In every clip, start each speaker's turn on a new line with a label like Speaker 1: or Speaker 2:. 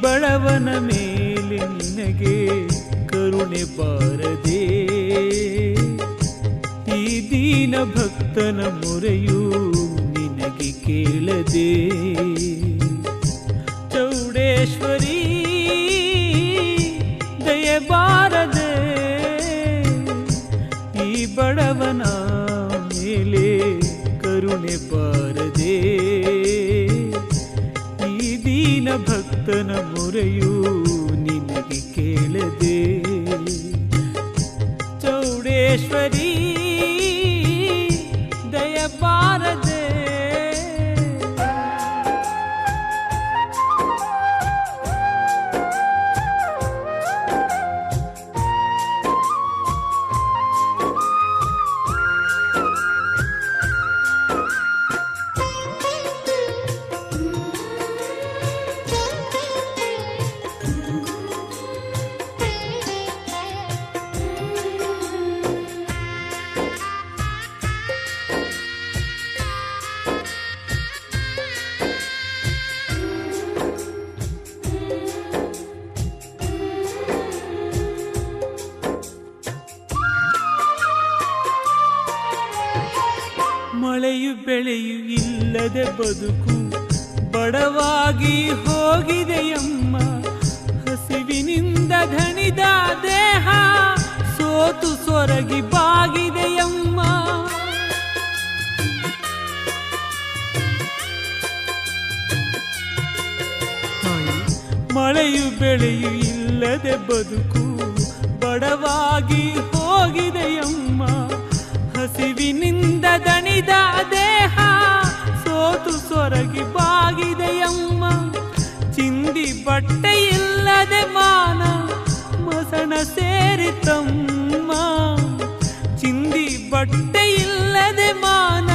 Speaker 1: ಬಡವನ ಮೇಲೆ ನಿನಗೆ ಕರುಣೆ ಬಾರದೆ, ಈ ದೀನ ಭಕ್ತನ ಮೊರೆಯು ನಿನಗೆ ಕೇಳದೆ. ಚೌಡೇಶ್ವರಿ ದಯೆ ಬಾರದೆ, ಈ ಬಡವನ ಮೇಲೆ ಕರುಣೆ ಬಾರದೆ, ಈ ದೀನ ಭಕ್ತನ ಮೊರೆಯು ನಿನಗೆ ಕೇಳದೆ. ಚೌಡೇಶ್ವರಿ ದಯ ಬಾರದೆ. ಮಳೆಯು ಬೆಳೆಯು ಇಲ್ಲದೆ ಬದುಕು ಬಡವಾಗಿ ಹೋಗಿದೆಯಮ್ಮ. ಹಸಿವಿನಿಂದ ಧಣಿದ ದೇಹ ಸೋತು ಸೊರಗಿ ಬಾಗಿದೆಯಮ್ಮ. ಮಳೆಯು ಬೆಳೆಯು ಇಲ್ಲದೆ ಬದುಕು ಬಡವಾಗಿ ಹೋಗಿದೆಯಮ್ಮ. ಹಸಿವಿನಿಂದ ದಣಿದ ದೇಹ ಸೋತು ಸೊರಗಿ ಬಾಗಿದೆಯಮ್ಮ. ಚಿಂದಿ ಬಟ್ಟೆ ಇಲ್ಲದೆ ಮಾನ ಮಸಣ ಸೇರಿತಮ್ಮ. ಚಿಂದಿ ಬಟ್ಟೆ ಇಲ್ಲದೆ ಮಾನ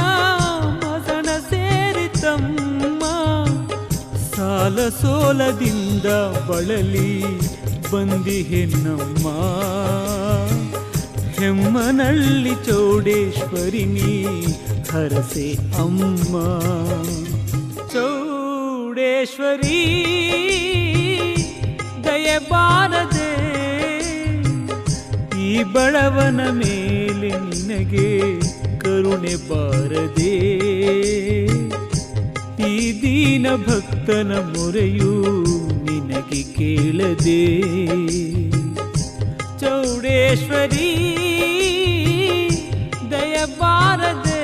Speaker 1: ಮಸಣ ಸೇರಿತಮ್ಮ. ಸಾಲ ಸೋಲದಿಂದ ಬಳಲಿ ಬಂದಿಹೆನ್ನಮ್ಮ. ಹೆಮ್ಮನಳ್ಳಿ ಚೌಡೇಶ್ವರಿನಿ ಹರಸೆ ಅಮ್ಮ. ಚೌಡೇಶ್ವರಿ ದಯೆ ಬಾರದೆ, ಈ ಬಡವನ ಮೇಲೆ ನಿನಗೆ ಕರುಣೆ ಬಾರದೆ, ಈ ದೀನ ಭಕ್ತನ ಮೊರೆಯು ನಿನಗೆ ಕೇಳದೆ. ಚೌಡೇಶ್ವರಿ ದಯ ಬಾರದೆ.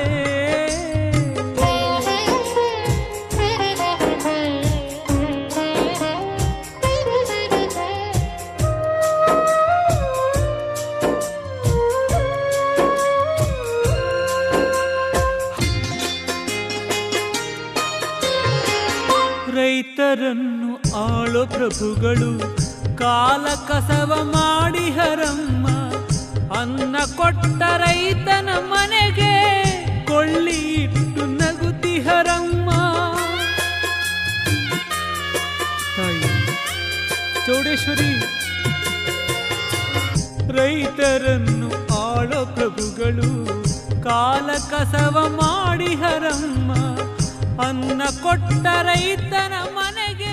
Speaker 1: ರೈತರನ್ನು ಆಳೋ ಪ್ರಭುಗಳು ಕಾಲ ಕಸವ ಮಾಡಿಹರಮ್ಮ. ಅನ್ನ ಕೊಟ್ಟ ರೈತನ ಮನೆಗೆ ಕೊಳ್ಳಿ ಇಟ್ಟು ನಗುತ್ತಿಹರಮ್ಮ. ತಾಯಿ ಚೌಡೇಶ್ವರಿ ರೈತರನ್ನು ಆಳೋ ಪ್ರಭುಗಳು ಕಾಲ ಕಸವ ಮಾಡಿಹರಮ್ಮ. ಅನ್ನ ಕೊಟ್ಟ ರೈತನ ಮನೆಗೆ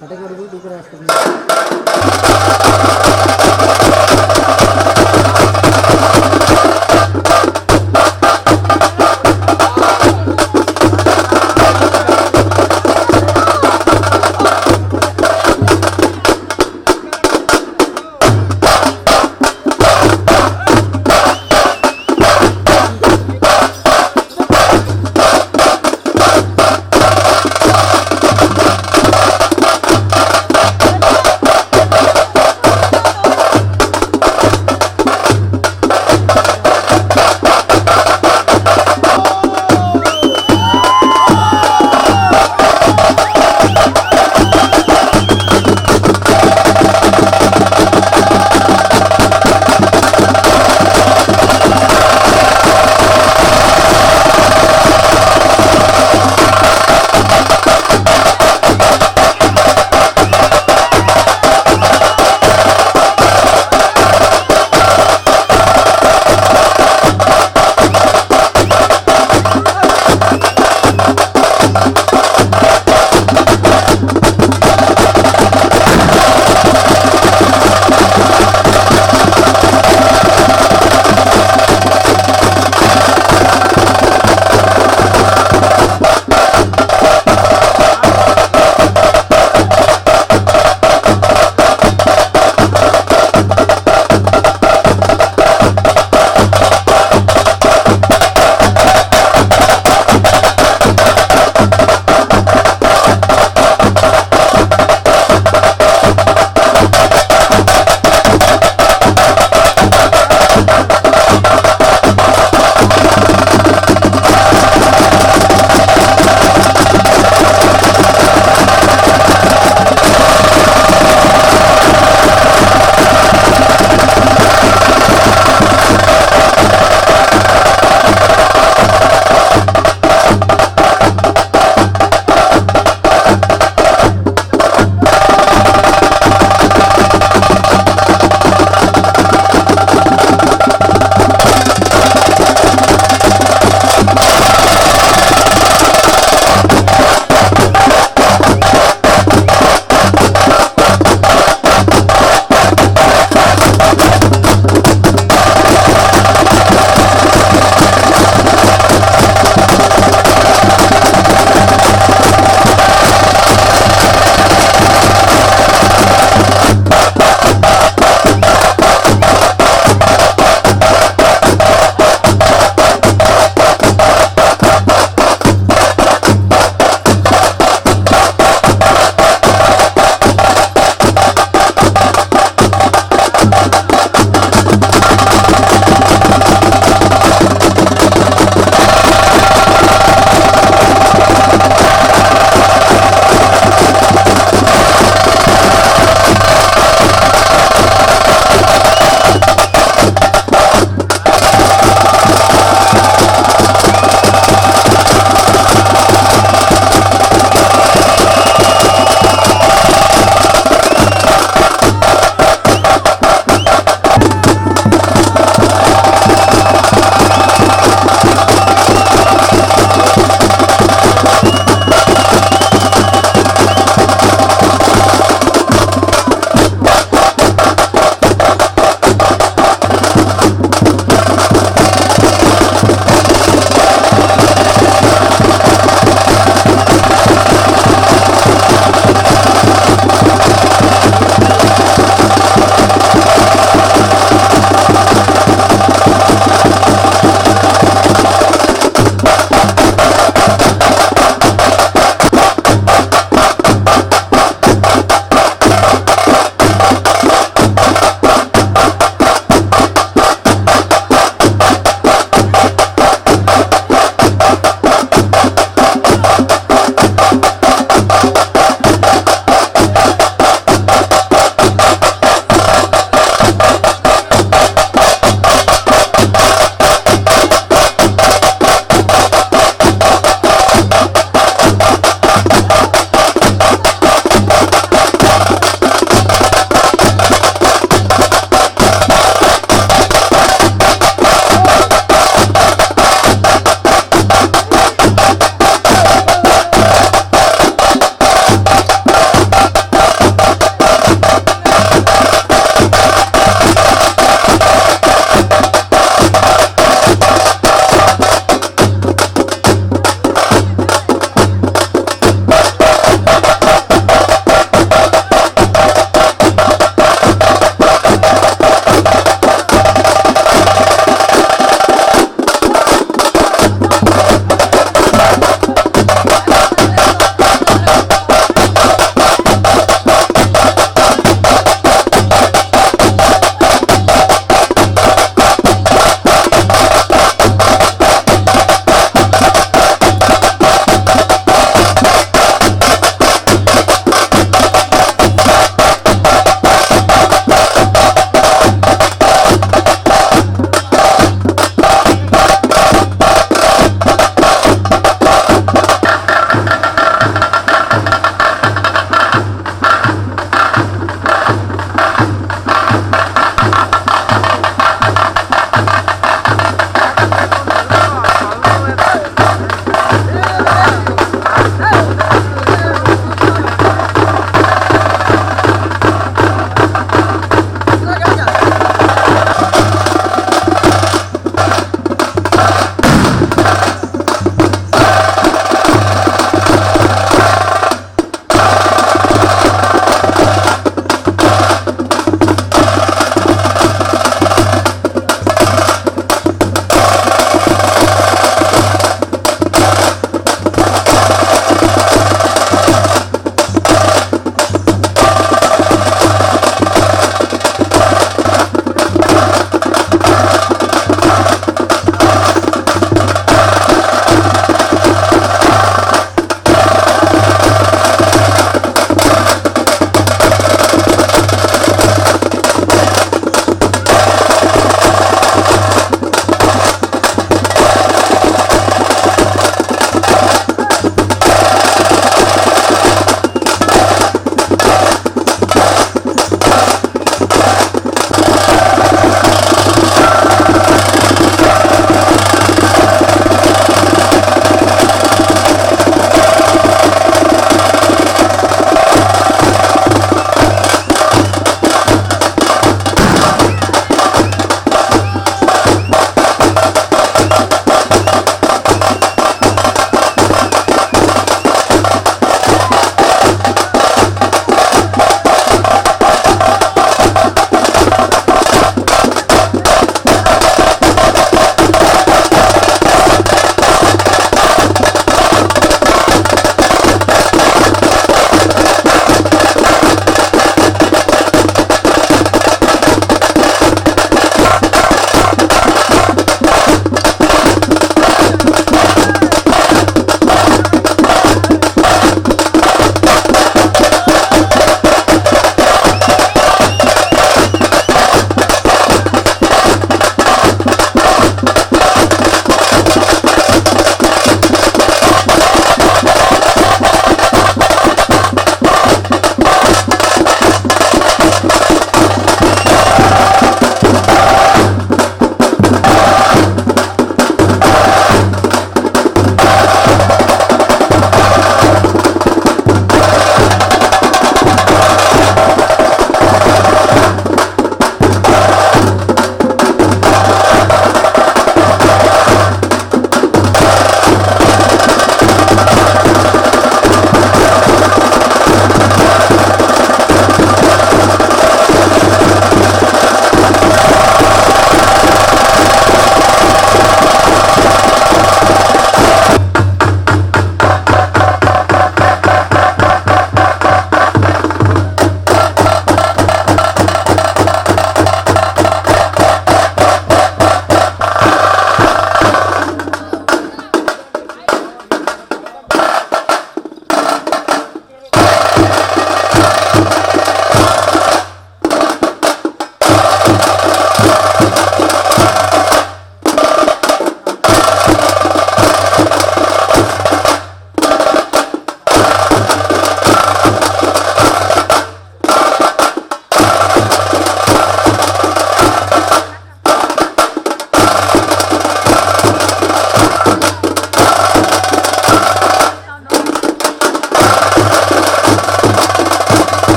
Speaker 2: ಕಟಿಂಗ್ ಮಾಡಿದ್ರು ಟೀಚರ್ ಹಾಸ್ಪಿಟಲ್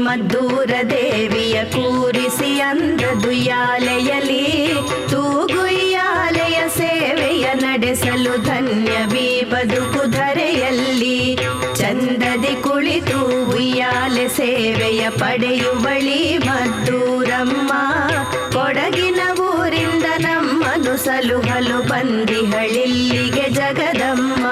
Speaker 2: ಮದ್ದೂರ ದೇವಿಯ ಕೂರಿಸಿ ಅಂದದುಯ್ಯಾಲೆಯಲಿ ತೂಗುಯ್ಯಾಲೆಯ ಸೇವೆಯ ನಡೆಸಲು ಧನ್ಯವೀ ಬದುಕು ಧರೆಯಲ್ಲಿ ಚಂದದಿ ಕುಳಿತು ಉಯ್ಯಾಲೆ ಸೇವೆಯ ಪಡೆಯುವಳಿ ಮದ್ದೂರಮ್ಮ ಕೊಡಗಿನ ಊರಿಂದ ನಮ್ಮನು ಸಲುಹಲು ಬಂದಿಹಳಿಲ್ಲಿಗೆ ಜಗದಮ್ಮ.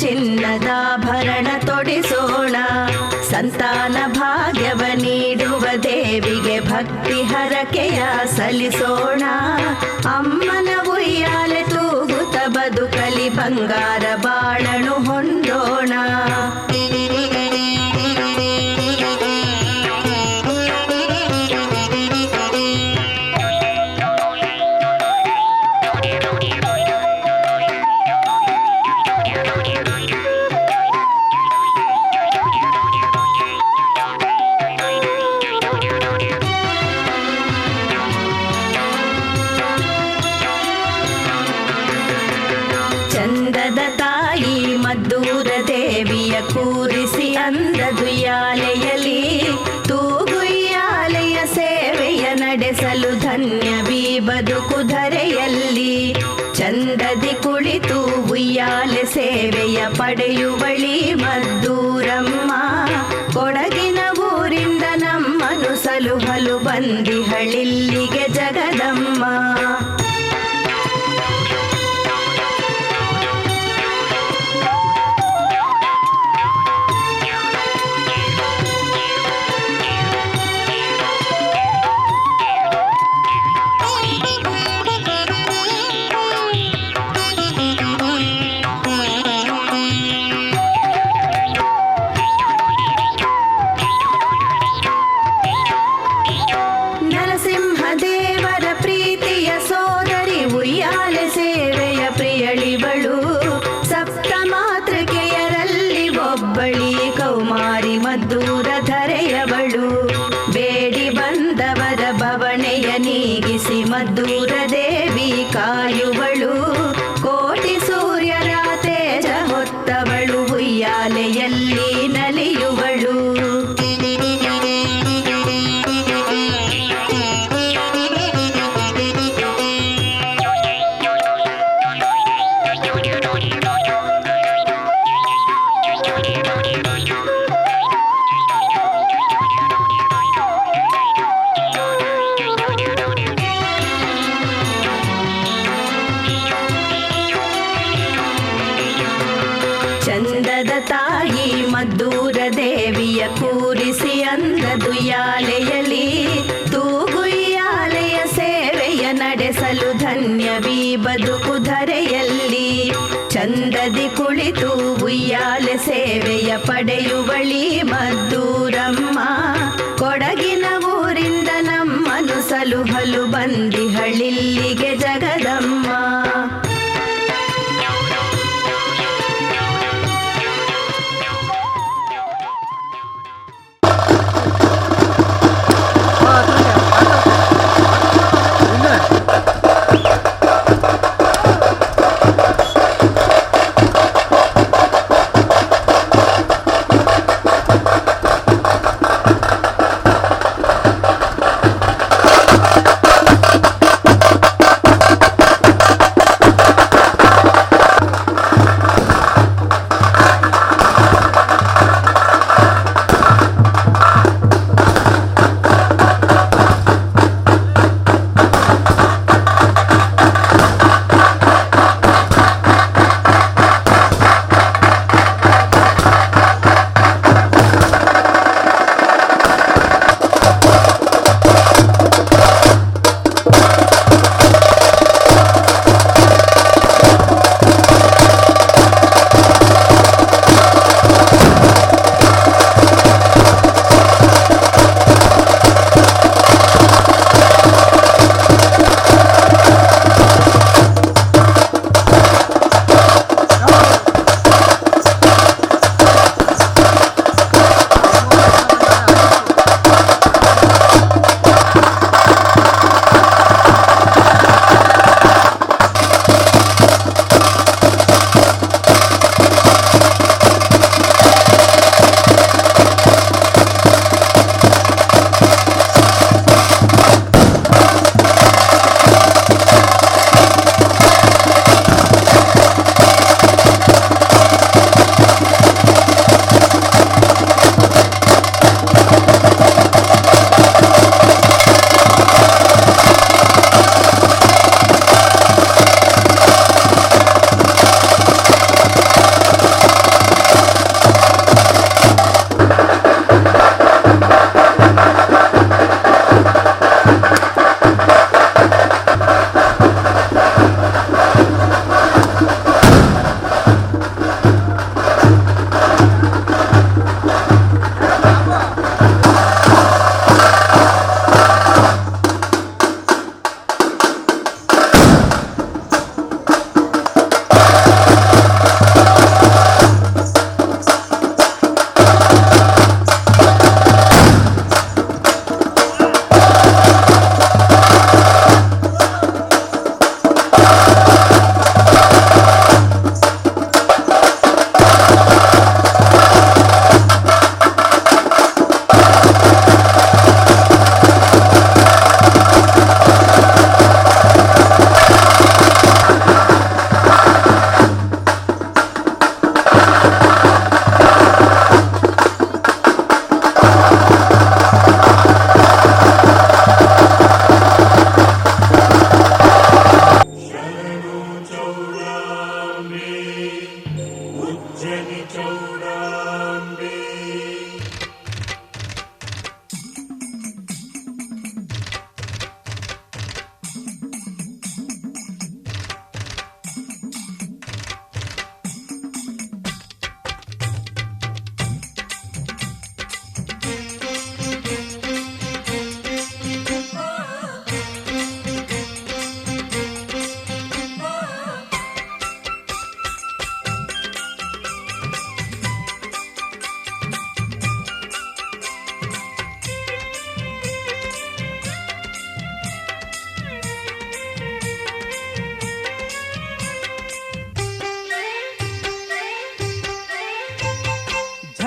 Speaker 2: ಚಿನ್ನದಾಭರಣ ತೊಡಿಸೋಣ ಸಂತಾನ ಭಾಗ್ಯವ ನೀಡುವ ದೇವಿಗೆ ಭಕ್ತಿ ಹರಕೆಯ ಸಲ್ಲಿಸೋಣ. ಅಮ್ಮನ ಉಯ್ಯಾಲೆ ತೂಗುತ್ತ ಬದುಕಲಿ ಬಂಗಾರ ಬಾಳನು ಹೊಂದೋಣ. ಮದ್ದೂರ ದೇವಿಯ ಕೂರಿಸಿ ಅಂದದುಯ್ಯಾಲೆಯಲಿ ತೂಗುಯ್ಯಾಲೆಯ ಸೇವೆಯ ನಡೆಸಲು ಧನ್ಯವೀ ಬದುಕು ಧರೆಯಲ್ಲಿ ಚಂದದಿ ಕುಳಿತು ಉಯ್ಯಾಲೆ ಸೇವೆಯ ಪಡೆಯುವಳಿ ಮದ್ದೂರಮ್ಮ ಕೊಡಗಿನ ಊರಿಂದ ನಮ್ಮನು ಸಲುಹಲು ಬಂದಿಹಳಿಲ್ಲಿಗೆ ಜಗದಮ್ಮ. ಕೌಮಾರಿ ಮದ್ದೂರ ಧರೆಯವಳು ಬೇಡಿ ಬಂದವರ ಬವಣೆಯ ನೀಗಿಸಿ ಮದ್ದೂರ ದೇವಿ ಕಾಯುವಳು ಕೋಟಿ ಸೂರ್ಯರ ತೇಜ ಹೊತ್ತವಳು ಉಯ್ಯಾಲೆಯಲ್ಲಿ ನಲಿಯುವಳು. ಚಂದದ ತಾಯಿ ಮದ್ದೂರ ದೇವಿಯ ಕೂರಿಸಿ ಅಂದದುಯ್ಯಾಲೆಯಲಿ ತೂಗುಯ್ಯಾಲೆಯ ಸೇವೆಯ ನಡೆಸಲು ಧನ್ಯವೀ ಬದುಕು ಧರೆಯಲ್ಲಿ ಚಂದದಿ ಕುಳಿತು ಉಯ್ಯಾಲೆ ಸೇವೆಯ ಪಡೆಯುವಳಿ ಮದ್ದೂರಮ್ಮ ಕೊಡಗಿನ ಊರಿಂದ ನಮ್ಮನು ಸಲುಹಲು ಬಂದಿಹಳಿಲ್ಲಿಗೆ ಜಗದಮ್ಮ.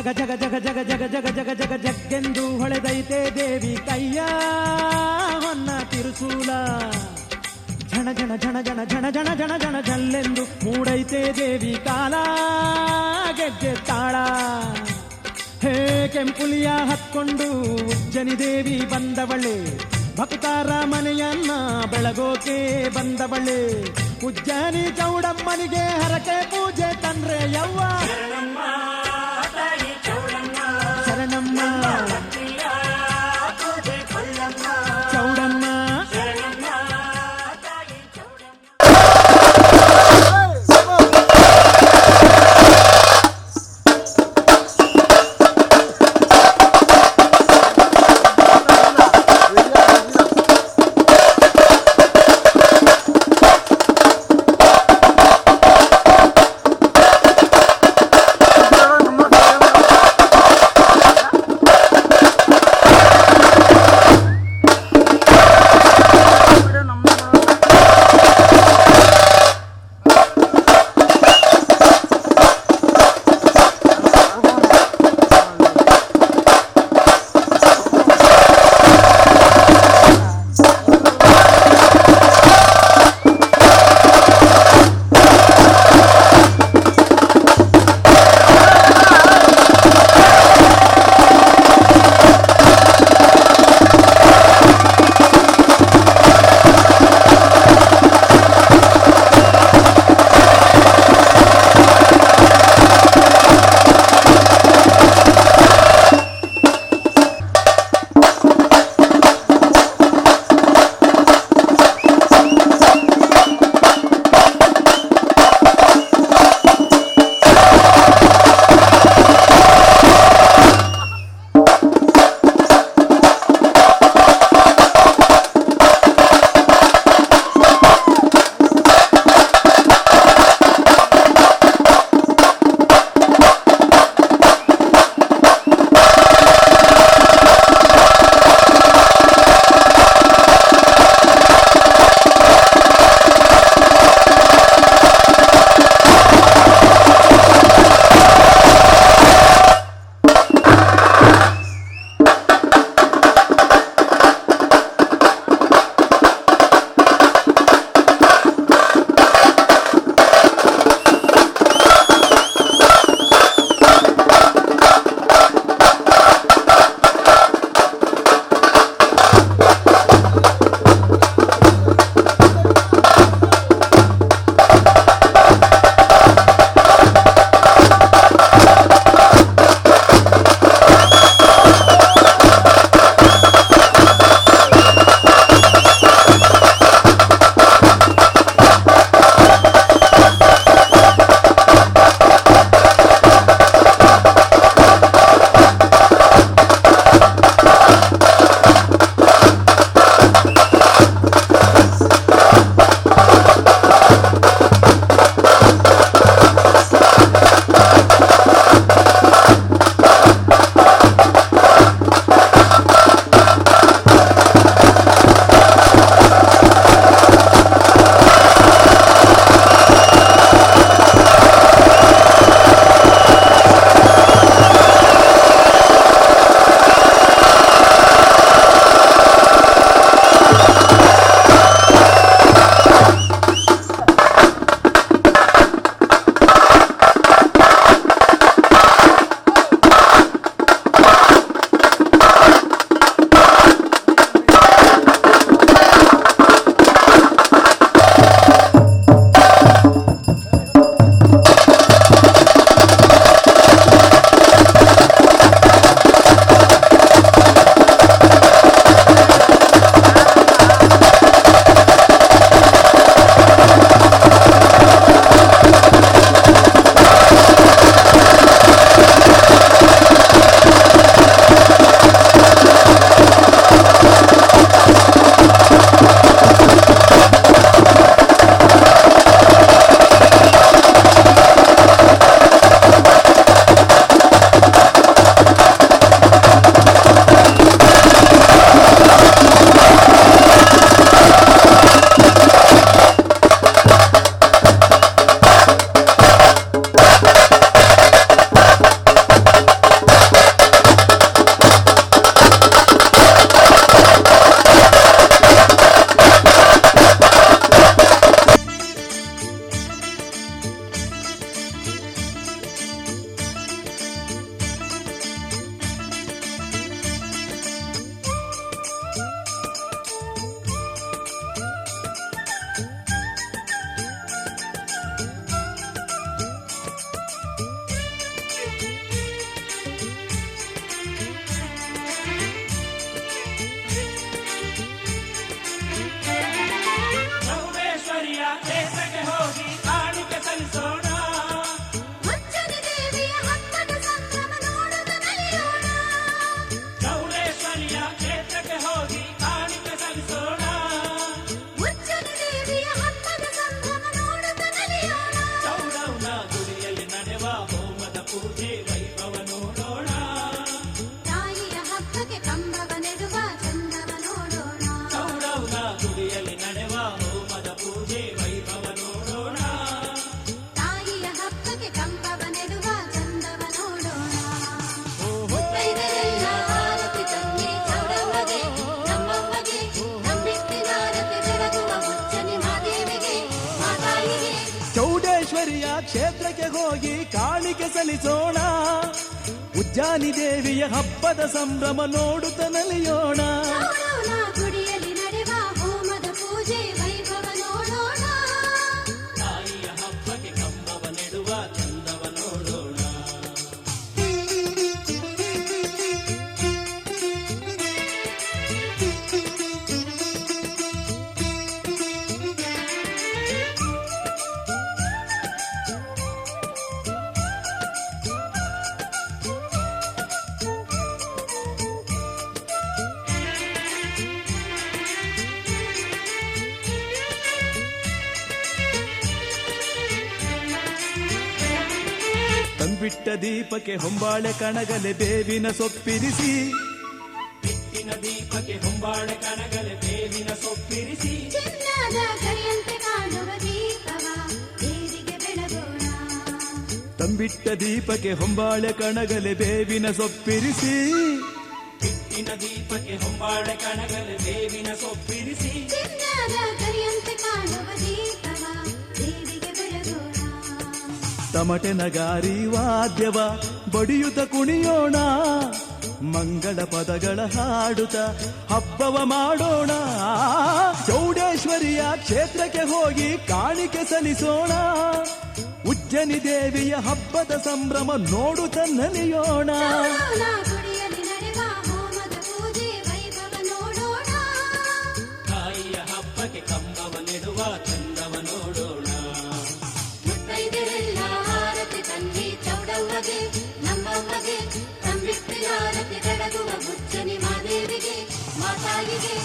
Speaker 1: ಜಗ ಜಗ ಜಗ ಜಗ ಜಗ ಜಗ ಜಗ ಜಗ ಜಗ್ಗೆಂದು ಹೊಳೆದೈತೆ ದೇವಿ ಕೈಯ ಹೊನ್ನ ತಿರುಸೂಲ ಝಣ ಝಣ ಝಣ ಝಣ ಝಣ ಝಣ ಝಣ ಝಣ ಝಲ್ಲೆಂದು ಮೂಡೈತೆ ದೇವಿ ಕಾಲ ಗೆಜ್ಜೆ ತಾಳ ಹೇ ಕೆಂಪುಲಿಯ ಹತ್ಕೊಂಡು ಉಜ್ಜನಿ ದೇವಿ ಬಂದವಳೆ ಭಕ್ತರ ಮನೆಯನ್ನ ಬೆಳಗೋಕೆ ಬಂದವಳೆ ಉಜ್ಜನಿ ಚೌಡಮ್ಮನಿಗೆ ಹರಕೆ ಪೂಜೆ ತಂದ್ರೆ ಯವ್ವ ಶರಣಮ್ಮ ಚೌಡಮ್ಮ ಹೋಗಿ ಕಾಣಿಕೆ ಸಲ್ಲಿಸೋಣ. ಉಜ್ಜಾನಿ ದೇವಿಯ ಹಬ್ಬದ ಸಂಭ್ರಮ ನೋಡುತ್ತ ನಲಿಯೋಣ.
Speaker 3: ನೋಡೋಣ ಗುಡಿಯಲ್ಲಿ ನಡೆವ ಹೋಮದ ಪೂಜೆ ವೈಭವ ನೋಡೋಣ.
Speaker 1: ತಾಯಿಯ ಹಬ್ಬಕ್ಕೆ ಕಂಬವ ನೆಡುವ ಚಂದವ ನೋಡೋಣ. ತಂಬಿಟ್ಟ ದೀಪಕ್ಕೆ ಹೊಂಬಾಳೆ ಕಣಗಲೆ ಬೇವಿನ ಸೊಪ್ಪಿರಿಸಿ. ಹಿಟ್ಟಿನ ದೀಪಕ್ಕೆ ಹೊಂಬಾಳೆ ಕಣಗಲೆ ಬೇವಿನ ಸೊಪ್ಪಿರಿಸಿ.
Speaker 3: ಚಿನ್ನದ ಗರಿಯಂತೆ ಕಾಣುವ ದೀಪವ ದೇವಿಗೆ ಬೆಳಗೋಣ.
Speaker 1: ತಂಬಿಟ್ಟ ದೀಪಕ್ಕೆ ಹೊಂಬಾಳೆ ಕಣಗಲೆ ಬೇವಿನ ಸೊಪ್ಪಿರಿಸಿ. ಹಿಟ್ಟಿನ ದೀಪಕ್ಕೆ ಹೊಂಬಾಳೆ ಕಣಗಲೆ ಬೇವಿನ ಸೊಪ್ಪಿರಿಸಿ.
Speaker 3: ಚಿನ್ನದ ಗರಿಯಂತೆ ಕಾಣುವ ದೀಪವ ದೇವಿಗೆ ಬೆಳಗೋಣ.
Speaker 1: ತಮಟೆ ನಗಾರಿ ವಾದ್ಯವ ಬಡಿಯುತ್ತ ಕುಣಿಯೋಣ. ಮಂಗಳ ಪದಗಳ ಹಾಡುತ್ತ ಹಬ್ಬವ ಮಾಡೋಣ. ಚೌಡೇಶ್ವರಿಯ ಕ್ಷೇತ್ರಕ್ಕೆ ಹೋಗಿ ಕಾಣಿಕೆ ಸಲ್ಲಿಸೋಣ. ಉಜ್ಜನಿ ದೇವಿಯ ಹಬ್ಬದ ಸಂಭ್ರಮ ನೋಡುತ್ತ ನಲಿಯೋಣ.
Speaker 3: ನೋಡೋಣ ಗುಡಿಯಲ್ಲಿ ನಡೆವ ಹೋಮದ ಪೂಜೆ ವೈಭವ ನೋಡೋಣ.
Speaker 1: ತಾಯಿಯ ಹಬ್ಬಕ್ಕೆ ಕಂಬವ ನೆಡುವ ಚಂದವ ನೋಡೋಣ.
Speaker 3: ಮುತ್ತೈದೆರೆಲ್ಲ ಆರತಿ ತನ್ನಿ ಚೌಡವ್ವಗೆ ನಮ್ಮವ್ವಗೆ ತಂಬಿಟ್ಟಿನ ಆರತಿ ಬೆಳಗುವ ಬುಚ್ಚನಿ ಮಾದೇವಿಗೆ ಮಾತಾಯಿಗೆ.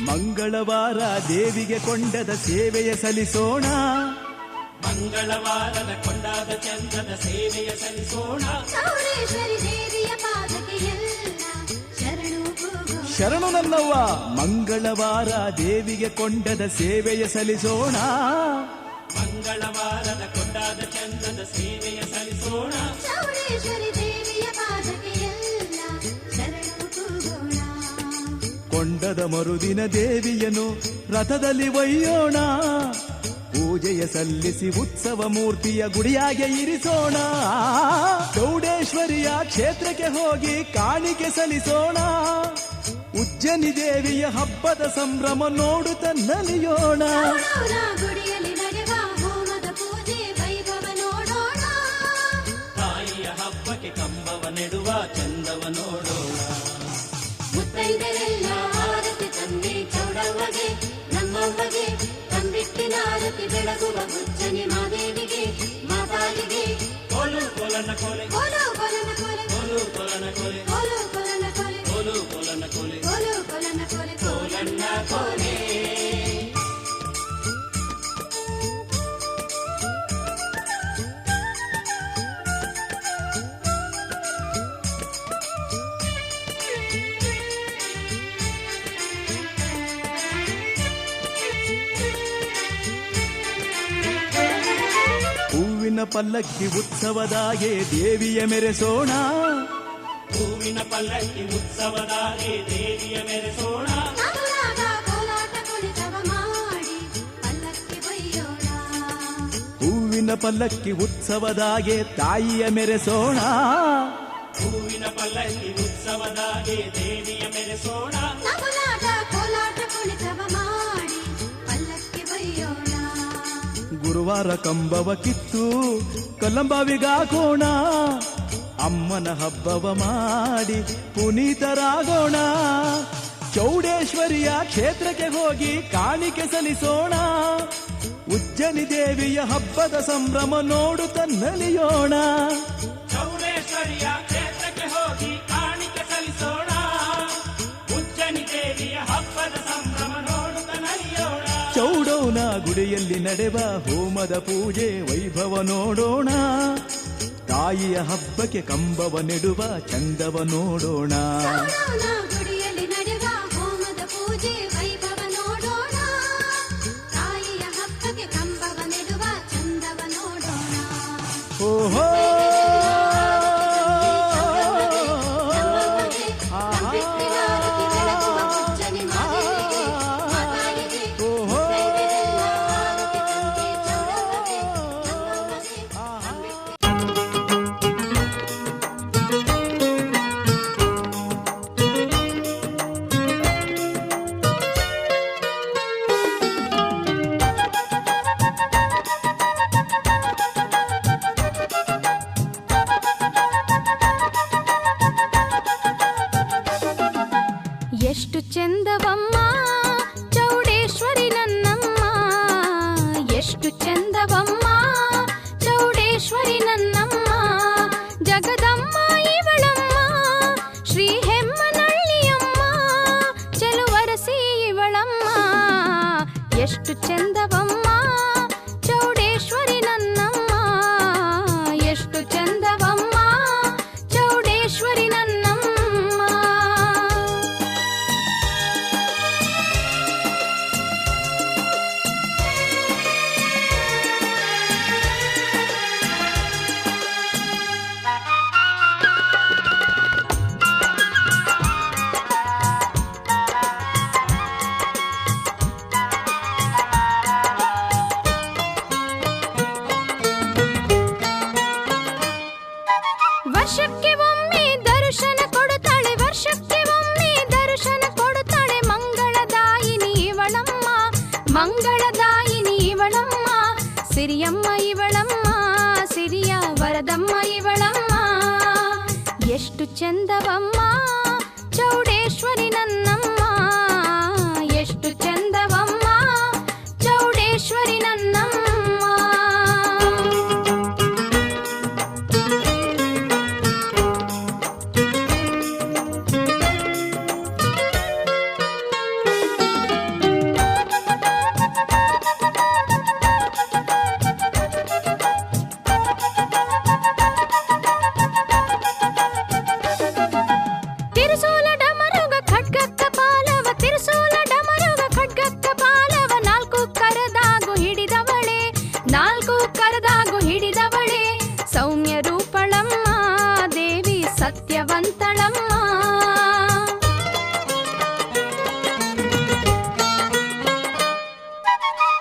Speaker 1: ಮಂಗಳವಾರ ದೇವಿಗೆ ಕೊಂಡದ ಸೇವೆಯ ಸಲ್ಲಿಸೋಣ. ಮಂಗಳವಾರದ ಕೊಂಡಾದ ಚಂದದ ಸೇವೆಯ ಸಲ್ಲಿಸೋಣ.
Speaker 3: ಚೌಡೇಶ್ವರಿ ದೇವಿಯ ಪಾದಕ್ಕೆ ಎಲ್ಲ ಶರಣು ಕೂಗೋಣ.
Speaker 1: ಶರಣು ನನ್ನವ್ವ. ಮಂಗಳವಾರ ದೇವಿಗೆ ಕೊಂಡದ ಸೇವೆಯ ಸಲ್ಲಿಸೋಣ. ಮಂಗಳವಾರದ ಕೊಂಡಾದ ಚಂದದ ಸೇವೆಯ ಸಲ್ಲಿಸೋಣ.
Speaker 3: ಚೌಡೇಶ್ವರಿ ದೇವಿಯ ಪಾದಕ್ಕೆ ಎಲ್ಲ ಶರಣು ಕೂಗೋಣ.
Speaker 1: ಕೊಂಡದ ಮರುದಿನ ದೇವಿಯನು ರಥದಲ್ಲಿ ಒಯ್ಯೋಣ. ಪೂಜೆಯ ಸಲ್ಲಿಸಿ ಉತ್ಸವ ಮೂರ್ತಿಯ ಗುಡಿಯಾಗೆ ಇರಿಸೋಣ. ಚೌಡೇಶ್ವರಿಯ ಕ್ಷೇತ್ರಕ್ಕೆ ಹೋಗಿ ಕಾಣಿಕೆ ಸಲ್ಲಿಸೋಣ. ಉಜ್ಜನಿ ದೇವಿಯ ಹಬ್ಬದ ಸಂಭ್ರಮ ನೋಡುತ್ತ ನಲಿಯೋಣ.
Speaker 3: ನೋಡೋಣ ಗುಡಿಯಲ್ಲಿ ನಡೆವ ಹೋಮದ ಪೂಜೆ ವೈಭವ ನೋಡೋಣ.
Speaker 1: ತಾಯಿಯ ಹಬ್ಬಕ್ಕೆ ಕಂಬವ ನೆಡುವ ಚಂದವ ನೋಡೋಣ.
Speaker 3: ಮುತ್ತೈದೆರೆಲ್ಲ ಆರತಿ ತನ್ನಿ ಚೌಡವ್ವಗೆ ನಮ್ಮವ್ವಗೆ ತಂಬಿಟ್ಟಿನ ಆರತಿ ಬೆಳಗುವ ಬುಚ್ಚನಿ ಮಾದೇವಿಗೆ ಮಾತಾಯಿಗೆ.
Speaker 1: ಕೋಲು ಕೋಲನ ಕೋಲೆ,
Speaker 3: ಕೋಲು ಕೊಲನ ಕೊಲೆ,
Speaker 1: ಕೋಲು ಕೋಲನ ಕೋಲೆ,
Speaker 3: ಕೋಲು ಕೊಲನ ಕೊಲೆ,
Speaker 1: ಕೋಲು ಕೋಲನ ಕೋಲೆ,
Speaker 3: ಕೋಲು ಕೊಲನ ಕೊಲೆ,
Speaker 1: ಕೋಲನ್ನ ಕೋಲೆ. ಹೂವಿನ ಪಲ್ಲಕ್ಕಿ ಉತ್ಸವದಾಗೆ ದೇವಿಯ ಮೆರೆಸೋಣ. ಹೂವಿನ ಪಲ್ಲಕ್ಕಿ ಉತ್ಸವದಾಗೆ ದೇವಿಯ ಮೆರೆಸೋಣ.
Speaker 3: ನಗುಲಾಟ ಕೋಲಾಟ ಕುಣಿತವ ಮಾಡಿ ಪಲ್ಲಕ್ಕಿ ಬೈಯೋಣ.
Speaker 1: ಹೂವಿನ ಪಲ್ಲಕ್ಕಿ ಉತ್ಸವದಾಗೆ ತಾಯಿಯ ಮೆರೆಸೋಣ. ಹೂವಿನ ಪಲ್ಲಕ್ಕಿ ಉತ್ಸವದಾಗೆ ದೇವಿಯ ಮೆರೆಸೋಣ.
Speaker 3: ನಗುಲಾಟ ಕೋಲಾಟ ಕುಣಿತವ ಮಾಡಿ ಪಲ್ಲಕ್ಕಿ ಬೈಯೋಣ.
Speaker 1: ಗುರುವಾರ ಕಂಬವ ಕಿತ್ತು ಕಲ್ಲಂಬಾವಿಗಾಕೋಣ. ಅಮ್ಮನ ಹಬ್ಬವ ಮಾಡಿ ಪುನೀತರಾಗೋಣ. ಚೌಡೇಶ್ವರಿಯ ಕ್ಷೇತ್ರಕ್ಕೆ ಹೋಗಿ ಕಾಣಿಕೆ ಸಲ್ಲಿಸೋಣ. ಉಜ್ಜನಿ ದೇವಿಯ ಹಬ್ಬದ ಸಂಭ್ರಮ ನೋಡುತ್ತ ನಲಿಯೋಣ. ಚೌಡೇಶ್ವರಿಯ ಕ್ಷೇತ್ರಕ್ಕೆ ಹೋಗಿ ಕಾಣಿಕೆ ಸಲ್ಲಿಸೋಣ. ಉಜ್ಜನಿ ದೇವಿಯ ಹಬ್ಬದ ಸಂಭ್ರಮ ನೋಡುತ್ತ ನಲಿಯೋಣ. ಚೌಡೌನ ಗುಡಿಯಲ್ಲಿ ನಡೆವ ಹೋಮದ ಪೂಜೆ ವೈಭವ ನೋಡೋಣ. ತಾಯಿಯ ಹಬ್ಬಕ್ಕೆ ಕಂಬವ ನೆಡುವ ಚಂದವ ನೋಡೋಣ.
Speaker 3: ನೋಡೋಣ ಗುಡಿಯಲ್ಲಿ ನಡೆವ ಹೋಮದ ಪೂಜೆ ವೈಭವ ನೋಡೋಣ. ತಾಯಿಯ ಹಬ್ಬಕ್ಕೆ ಕಂಬವ ನೆಡುವ ಚಂದವ ನೋಡೋಣ.
Speaker 1: ಓಹೋ
Speaker 4: ಎಷ್ಟು ಚಂದವಮ್ಮ ಚೌಡೇಶ್ವರಿ ನನ್ನಮ್ಮ, ಎಷ್ಟು ಚಂದವಮ್ಮ ಚೌಡೇಶ್ವರಿ ನನ್ನಮ್ಮ, ಜಗದಮ್ಮ ಇವಳಮ್ಮ ಶ್ರೀ ಹೆಮ್ಮನಳ್ಳಿಯಮ್ಮ, ಚೆಲುವರಸಿ ಇವಳಮ್ಮ. ಎಷ್ಟು ಚಂದವಮ್ಮ ಚೌಡೇಶ್ವರಿ ನನ್ನಮ್ಮ, ಎಷ್ಟು ಚಂದವಮ್ಮ ಚೌಡೇಶ್ವರಿ ನನ್ನಮ್ಮ. ವರ್ಷಕ್ಕೆ ಒಮ್ಮೆ ದರ್ಶನ ಕೊಡುತ್ತಾಳೆ, ವರ್ಷಕ್ಕೆ ಒಮ್ಮೆ ದರ್ಶನ ಕೊಡುತ್ತಾಳೆ, ಮಂಗಳದಾಯಿನಿ ಇವಳಮ್ಮ, ಮಂಗಳದಾಯಿನಿ ಇವಳಮ್ಮ, ಸಿರಿಯಮ್ಮ ಇವಳಮ್ಮ, ಸಿರಿಯ ವರದಮ್ಮ ಇವಳಮ್ಮ. ಎಷ್ಟು ಚಂದವಮ್ಮ ಚೌಡೇಶ್ವರಿ ನನ್ನಮ್ಮ, ಎಷ್ಟು ಚಂದವಮ್ಮ ಚೌಡೇಶ್ವರಿ ನನ್ನಮ್ಮ. ತಿರುಸೂಲ ಡಮರುಗ ಖಡ್ಗಕ್ಕ ಪಾಲವ, ತಿರುಸೂಲ ಡಮರುಗ ಖಡ್ಗಕ್ಕ ಪಾಲವ, ನಾಲ್ಕು ಕರದಾಗು ಹಿಡಿದವಳೆ, ನಾಲ್ಕು ಕರದಾಗು ಹಿಡಿದವಳೆ, ಸೌಮ್ಯ ರೂಪಳಮ್ಮ ದೇವಿ ಸತ್ಯವಂತಳಮ್ಮ.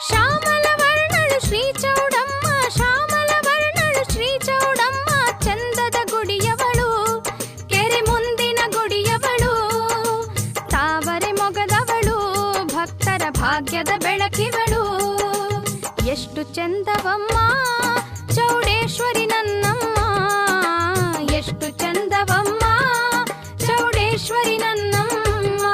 Speaker 4: ಶ್ಯಾಮಲ ವರ್ಣಳು ಶ್ರೀ ಚೌಡಮ್ಮ, ಶ್ಯಾಮಲ ವರ್ಣಳು ಶ್ರೀ ಚೌಡಮ್ಮ, ಚಂದದ ಗುಡಿಯವಳು ಕೆರೆ ಮುಂದಿನ ಗುಡಿಯವಳು, ತಾವರೆ ಮೊಗದವಳು ಭಕ್ತರ ಭಾಗ್ಯದ ಬೆಳಕಿವಳು. ಎಷ್ಟು ಚಂದವಮ್ಮ ಚೌಡೇಶ್ವರಿ ನನ್ನಮ್ಮ, ಎಷ್ಟು ಚಂದವಮ್ಮ ಚೌಡೇಶ್ವರಿ ನನ್ನಮ್ಮ.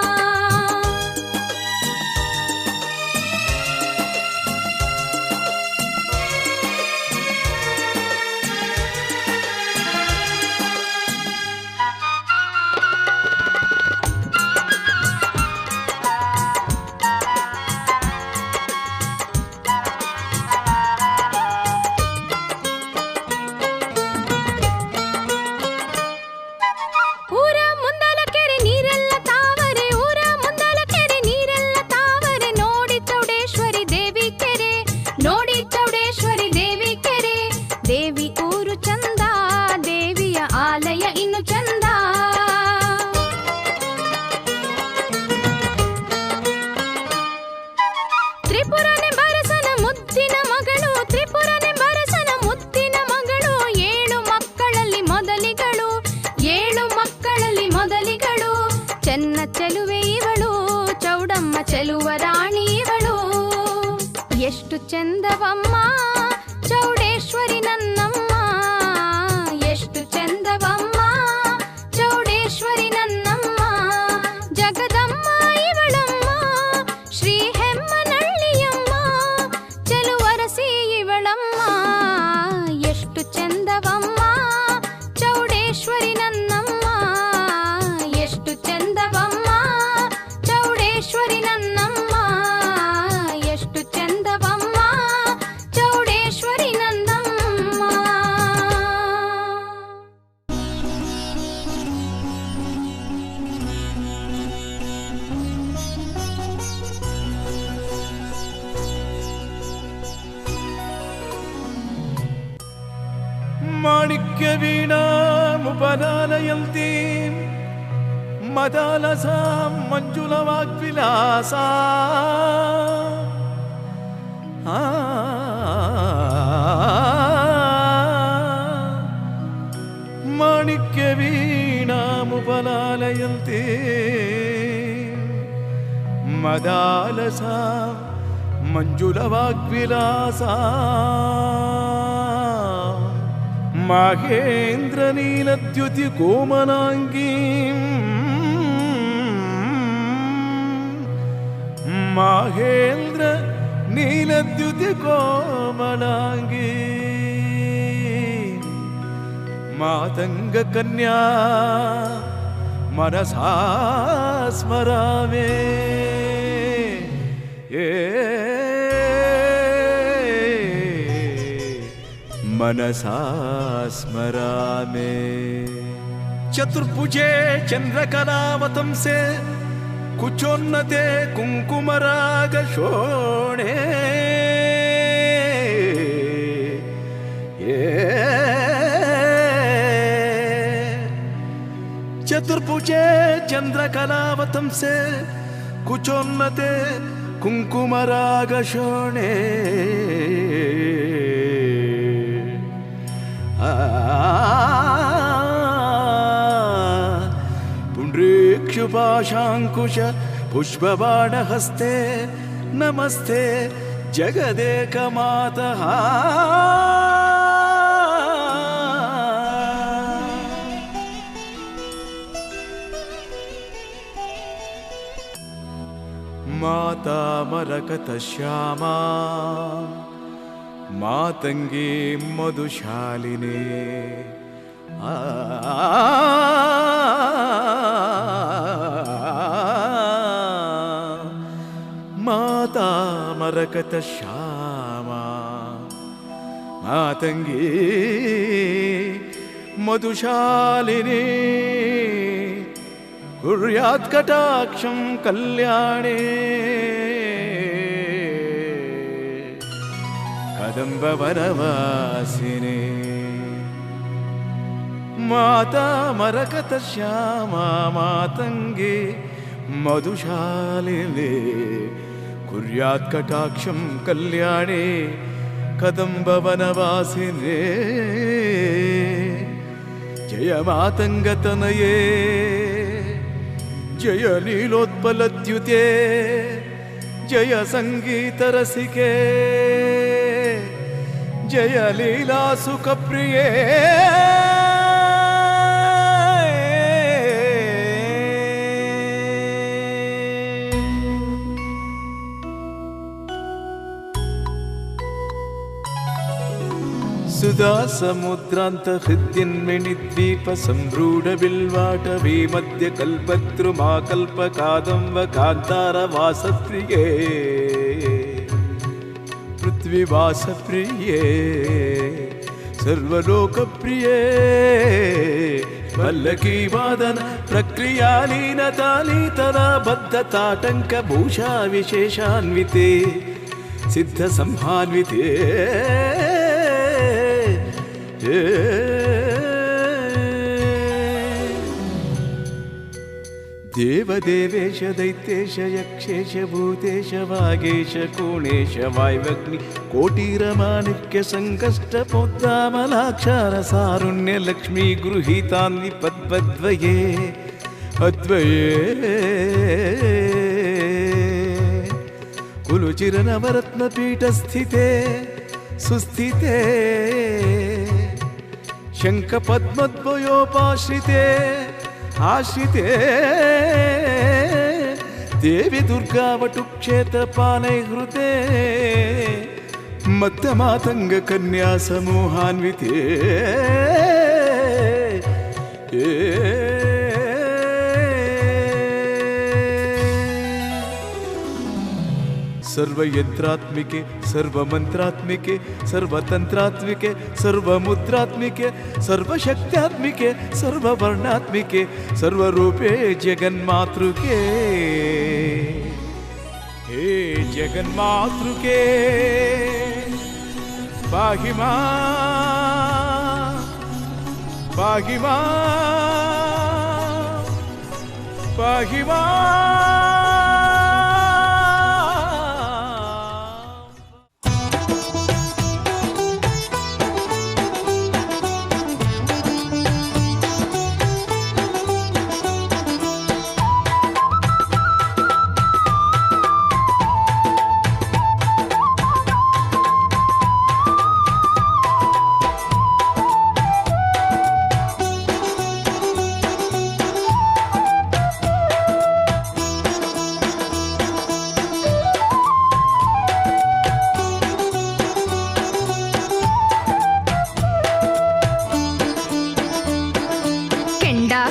Speaker 4: ಊರ ಮುಂದಲ ಕೆರೆ ನೀರೆಲ್ಲ ತಾವರೆ, ಊರ ಮುಂದಲ ಕೆರೆ ನೀರೆಲ್ಲ ತಾವರೆ, ನೋಡಿ ಚೌಡೇಶ್ವರಿ ದೇವಿ ಕೆರೆ, ನೋಡಿ ಚೌಡೇಶ್ವರಿ ದೇವಿ ಕೆರೆ, ದೇವಿ ಊರು ಚಂದ, ದೇವಿಯ ಆಲಯ ಇನ್ನು ಚಂದ. ತ್ರಿಪುರನೆ ಬರಸನ ಮುದ್ದಿನ ಮಗಳು, ತ್ರಿಪುರನೆ ಬರಸನ ಮುದ್ದಿನ ಮಗಳು, ಏಳು ಮಕ್ಕಳಲ್ಲಿ ಮೊದಲಿಗಳು, ಏಳು ಮಕ್ಕಳಲ್ಲಿ ಮೊದಲಿಗಳು, ಚೆನ್ನ ಚೆಲುವೆ ಇವಳು ಚೌಡಮ್ಮ ಚೆಲುವ ರಾಣಿ ಇವಳು. ಎಷ್ಟು ಚಂದವಮ್ಮ ಚೌಡೇಶ್ವರಿ ನನ್ನಮ್ಮ, ಎಷ್ಟು ಚಂದವಮ್ಮ ಚೌಡೇಶ್ವರಿ ನನ್ನಮ್ಮ, ಜಗದಮ್ಮ ಇವಳಮ್ಮ ಶ್ರೀ ಹೆಮ್ಮನಳ್ಳಿಯಮ್ಮ, ಚೆಲುವರಸಿ ಇವಳಮ್ಮ. ಎಷ್ಟು ಚಂದವಮ್ಮ ಚೌಡೇಶ್ವರಿ ನನ್ನಮ್ಮ, ಎಷ್ಟು ಚಂದವಮ್ಮ ಚೌಡೇಶ್ವರಿ ನನ್ನಮ್ಮ, ಎಷ್ಟು ಚಂದವಮ್ಮ
Speaker 5: उपलालयन्ती मदालसा मञ्जुलवाग्विलासा माणिक्यवीणामुपलालयन्ती मदालसा मञ्जुलवाग्विलासा माहेन्द्रनीलद्युतिकोमलाङ्गीं माहेन्द्रनीलद्युतिकोमलाङ्गी मातङ्गकन्या मनसा स्मरामि मनसा स्मरामि चतुर्भुजे चन्द्रकलावतंसे कुचोन्नते कुङ्कुमरागशोणे चतुर्भुजे चन्द्रकलावतंसे कुचोन्नते कुङ्कुमरागशोणे पुण्ड्रीक्षुपाशाङ्कुश पुष्पबाणहस्ते नमस्ते जगदेकमातः माता मरकतश्यामा मातंगी मधुशालिनी माता मरकतश्यामा मातंगी मधुशालिनी कुर्यात् कटाक्षं कल्याणे कदम्बवनवासिने माता मरकतश्यामा मातंगी मधुशालिनी कुर्यात् कटाक्षं कल्याणे कदम्बवनवासिने जय मातंगतनये जय नीलोत्पलद्युते जय संगीतरसिके जय लीलासुखप्रिये सुधा समुद्रांत हृद्यन्मिणिद्वीप संरूढ बिल्वाटवी मध्य कल्पद्रुमा कल्पकादम्ब कान्तार वासप्रिये पृथ्वीवासप्रिये सर्वलोकप्रिये वल्लकी वादन प्रक्रियालीनतालीतरा बद्धताटंक भूषा विशेषान्विते सिद्ध संहान्विते देवदेवेश दैत्येश यक्षेश भूतेश वागेश कोणेश वायवग्नि कोटिरमाणिक्य संकष्ट पोद्दामलाक्षार सारुण्य लक्ष्मी गृहीतान्नि पद्मद्वये अद्वये कुलुचिरनवरत्नपीठस्थिते सुस्थिते शङ्खपद्मद्वयोपाश्रिते आश्रिते देवी दुर्गावटुक्षेत्रपालैहृते मध्यमातङ्गकन्या समूहान्विते सर्वयंत्रात्मिके सर्वमंत्रात्मिके सर्वतंत्रात्मिके सर्वमुद्रात्मिके सर्वशक्त्यात्मिके सर्ववर्णात्मिके सर्वरूपे जगन्मातृके हे जगन्मातृके पाहि मां ಪಾಹಿ ಮಾಂ ಪಾಹಿ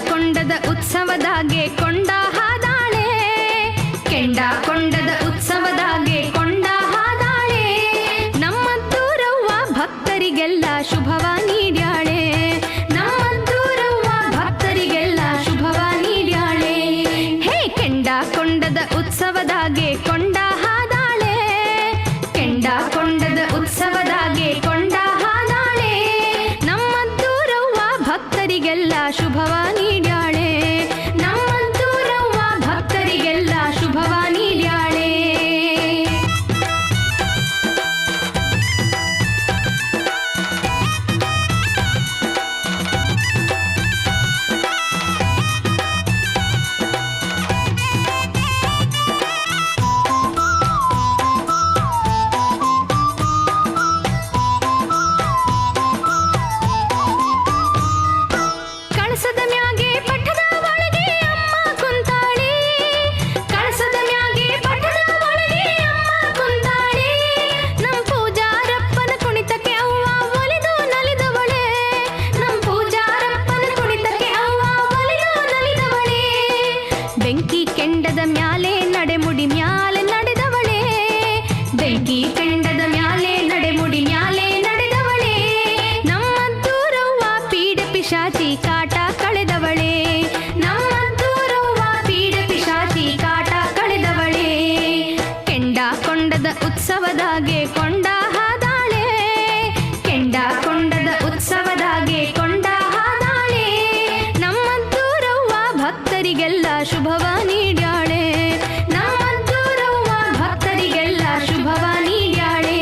Speaker 4: ಕೊಂಡದ ಉತ್ಸವದಾಗೆ ಕೊಂಡ ಹಾದಾಳೆ ಕೆಂಡ ಕೊಂಡದ ಉತ್ಸವದಾಗೆ ಕೊಂಡ ಹಾದಾಳೆ ನಮ್ಮದ್ದೂರವ್ವ ಭಕ್ತರಿಗೆಲ್ಲ ಶುಭವ ನೀಡ್ಯಾಳೆ ನಮ್ಮದ್ದೂರವ್ವ ಭಕ್ತರಿಗೆಲ್ಲ ಶುಭವ ನೀಡ್ಯಾಳೆ ಹೇ ಕೆಂಡ ಕೊಂಡದ ಉತ್ಸವದಾಗೆ ಕೊಂಡ ಹಾದಾಳೆ ಕೆಂಡ ಕೊಂಡದ ಉತ್ಸವದಾಗೆ ಕೊಂಡ ಹಾದಾಳೆ ನಮ್ಮದ್ದೂರವ್ವ ಭಕ್ತರಿಗೆಲ್ಲ ಶುಭವ ನೀಡ್ಯಾಳೆ ನಮ್ಮದ್ದೂರವ್ವ ಭಕ್ತರಿಗೆಲ್ಲ ಶುಭವ ನೀಡ್ಯಾಳೆ ಕಳಸದ ಮ್ಯಾಗೆ ಪಟ್ಟದ ಒಳಗೆ ಅಮ್ಮ ಕುಂತಾಳೆ ಕಳಸದ ಮ್ಯಾಗೆ ಪಟ್ಟದ ಒಳಗೆ ಅಮ್ಮ ಕುಂತಾಳೆ ನಮ್ ಪೂಜಾರಪ್ಪನ ಕುಣಿತಕ್ಕೆ ಅವ್ವ ಒಲಿದು ನಲಿದವಳೆ ನಮ್ ಪೂಜಾರಪ್ಪನ ಕುಣಿತಕ್ಕೆ ಅವ್ವ ಒಲಿದು ನಲಿದವಳೆ ಬೆಂಕಿ ಕೆಂಡದ ಮ್ಯಾಲೆ ನಡೆಮುಡಿ ಮ್ಯಾಲೆ ನಡೆದವಳೆ ಬೆಂಕಿ ಕೆಂಡದ ಮ್ಯಾಲೆ ನಡೆಮುಡಿ ಮ್ಯಾಲೆ ನಡೆದವಳೆ ನಮ್ಮದ್ದೂರವ್ವ ಪೀಡ ಪಿಶಾಚಿ ಕಾಟ ಕಳೆದವಳೆ ನಮ್ಮದ್ದೂರವ್ವ ಪೀಡ ಪಿಶಾಚಿ ಕಾಟ ಕಳೆದವಳೆ ಕೆಂಡ ಕೊಂಡದ ಉತ್ಸವದಾಗೆ ಕೊಂಡ ಹಾದಾಳೆ ಕೆಂಡ ಕೊಂಡದ ಉತ್ಸವದಾಗೆ ಕೊಂಡ ಹಾದಾಳೆ ನಮ್ಮದ್ದೂರವ್ವ ಭಕ್ತರಿಗೆಲ್ಲ ಶುಭವ ನೀಡ್ಯಾಳೆ ನಮ್ಮದ್ದೂರವ್ವ ಭಕ್ತರಿಗೆಲ್ಲ ಶುಭವ ನೀಡ್ಯಾಳೆ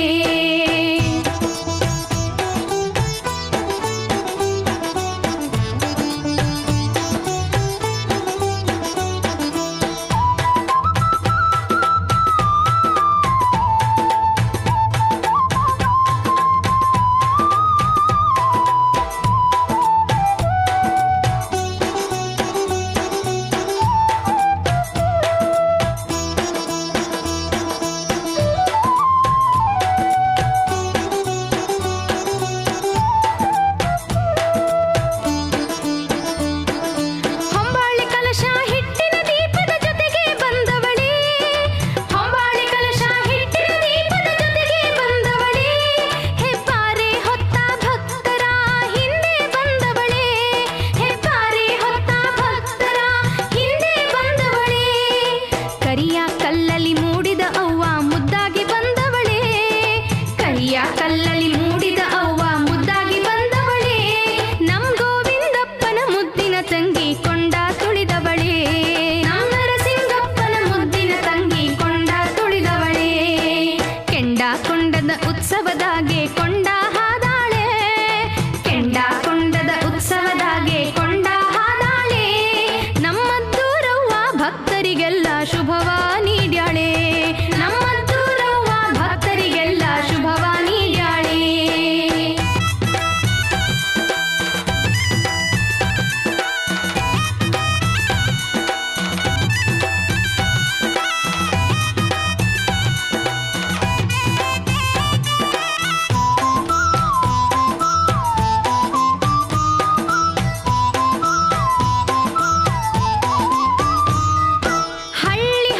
Speaker 4: ಹೊಂಬಾಳೆ ಕಲಶ ಹಿಟ್ಟಿನ ದೀಪದ ಜೊತೆಗೆ ಬಂದವಳೆ ಹೊಂಬಾಳೆ ಕಲಶ ಹಿಟ್ಟಿನ ದೀಪದ ಜೊತೆಗೆ ಬಂದವಳೆ ಹೆಬ್ಬಾರೆ ಹೊತ್ತ ಭಕ್ತರ ಹಿಂದೆ ಬಂದವಳೆ ಹೆಬ್ಬಾರೆ ಹೊತ್ತ ಭಕ್ತರ ಹಿಂದೆ ಬಂದವಳೆ ಕರಿಯ ಕಲ್ಲಲ್ಲಿ ಮೂಡಿದ ಅವ್ವ ಮುದ್ದಾಗಿ ಬಂದವಳೆ ಕರಿಯ ಕಲ್ಲಲ್ಲಿ ಮೂಡಿದ ಅವ್ವ ಮುದ್ದಾಗಿ ಬಂದವಳೆ ನಮ್ ಗೋವಿಂದಪ್ಪನ ಮುದ್ದಿನ ತಂಗಿ ಕೊಂಡ ತುಳಿದವಳೆ ನಮ್ ನರಸಿಂಗಪ್ಪನ ಮುದ್ದಿನ ತಂಗಿ ಕೊಂಡ ತುಳಿದವಳೆ ಕೆಂಡ ಕೊಂಡದ ಉತ್ಸವದಾಗೆ ಕೊಂಡ ಹಾದಾಳೆ ಕೆಂಡ ಕೊಂಡದ ಉತ್ಸವದಾಗೆ ಕೊಂಡ ಹಾದಾಳೆ ನಮ್ಮದ್ದೂರವ್ವ ಭಕ್ತರಿಗೆಲ್ಲ ಶುಭವ ನೀಡ್ಯಾಳೆ ನಮ್ಮದ್ದೂರವ್ವ ಭಕ್ತರಿಗೆಲ್ಲ ಶುಭವ ನೀಡ್ಯಾಳೆ ಹಳ್ಳಿ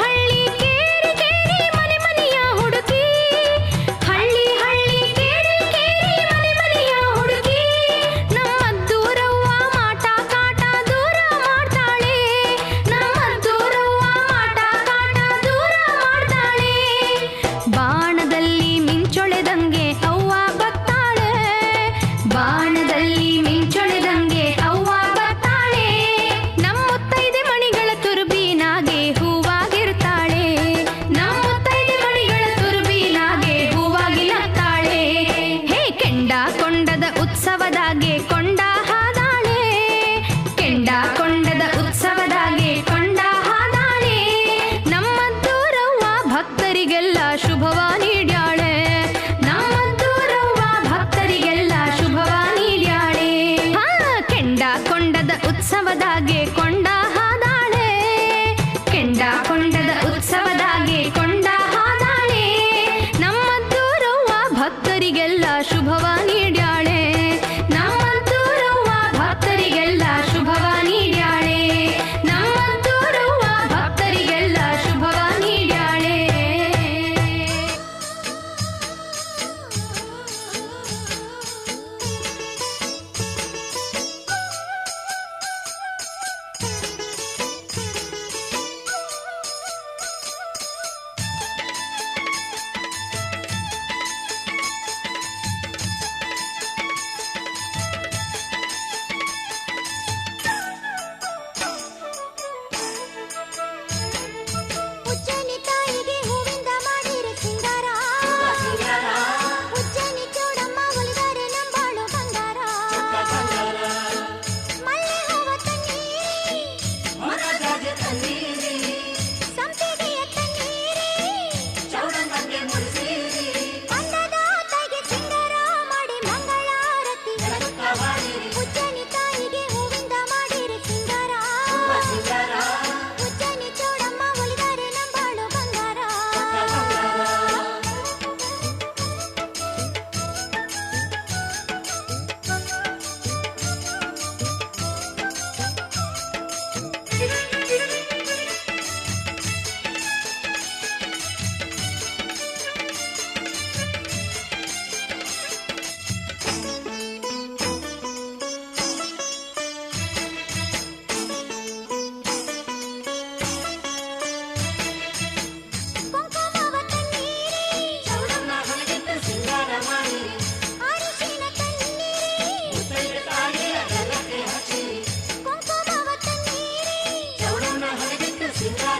Speaker 3: ಶೃಂಗಾರ